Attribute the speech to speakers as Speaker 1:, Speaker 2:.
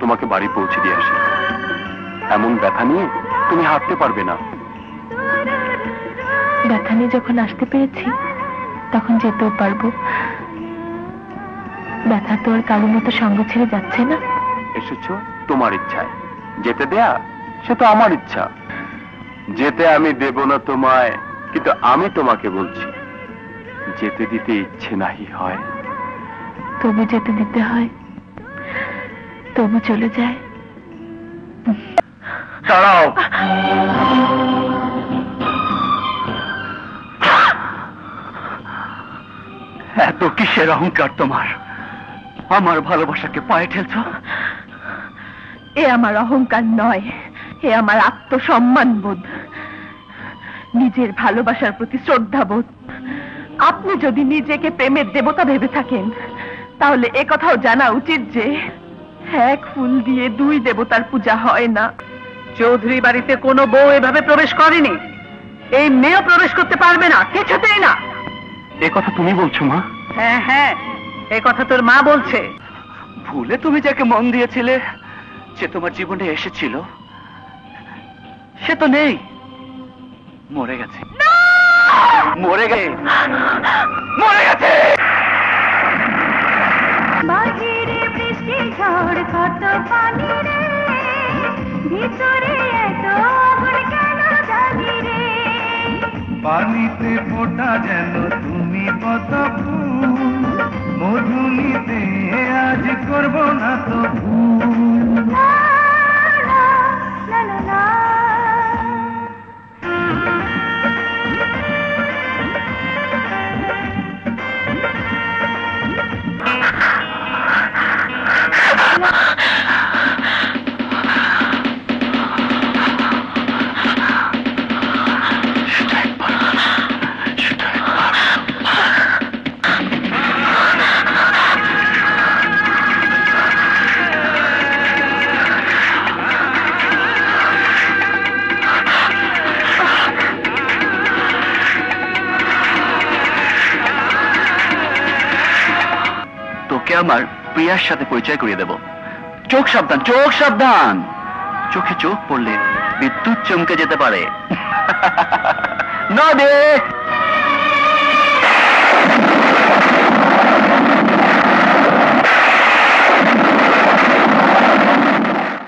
Speaker 1: তোমাকে বাড়ি পৌঁছে দিয়ে আসি। এমন ব্যথা নিয়ে তুমি হাঁটতে পারবে না।
Speaker 2: ব্যথা নিয়ে যখন আসতে পেরেছি তখন যেতেও পারবো। ব্যথা তো আর কারোর মতো সঙ্গ ছেড়ে যাচ্ছে না।
Speaker 1: এসেছো তোমার ইচ্ছায়, যেতে দেয়া সে তো আমার ইচ্ছা। যেতে আমি দেব না তোমায়, কিন্তু আমি তোমাকে বলছি যেতে দিতে ইচ্ছে নাহি হয়।
Speaker 2: তবু যেতে দিতে হয়, তবু চলে যায়।
Speaker 1: দাঁড়াও।
Speaker 3: এত কিসের অহংকার তোমার? আমার ভালোবাসাকে পায়ে ঠেলছ?
Speaker 2: এ আমার অহংকার নয়, এ আমার আত্মসম্মান বোধ, নিজের ভালোবাসার প্রতি শ্রদ্ধা বোধ। আপনি যদি নিজেকে প্রেমের দেবতা ভেবে থাকেন তাহলে এ কথাও জানা উচিত যে এক ফুল দিয়ে দুই দেবতার পূজা হয় না।
Speaker 4: চৌধুরী বাড়িতে কোনো বউ এভাবে প্রবেশ করেনি, এই মেয়েও প্রবেশ করতে পারবে না, কিছুতেই না।
Speaker 3: এ কথা তুমি বলছো মা?
Speaker 4: হ্যাঁ হ্যাঁ, এই কথা তোর মা বলছে।
Speaker 3: ভুলে তুমি যাকে মন দিয়েছিলে, সে তোমার জীবনে এসেছিল, সে তো নেই, মরে গেছে। মরে গেছে, মরে গেছে।
Speaker 2: বাহিরে বৃষ্টি ঝড় কত পানি রে, ভিতরে এত আগুন কেন জানি রে।
Speaker 5: পানিতে ফোটা যেন তুমি কত ফুল, মধুনিতে আজ করব না তো ভুল।
Speaker 2: লা লা লা লা লা।
Speaker 3: তোকে আমার প্রিয়ার সাথে পরিচয় করিয়ে দেব। চোখ সাবধান, চোখ সাবধান, চোখে চোখ পড়লে বিদ্যুৎ চমকে যেতে পারে। না দে।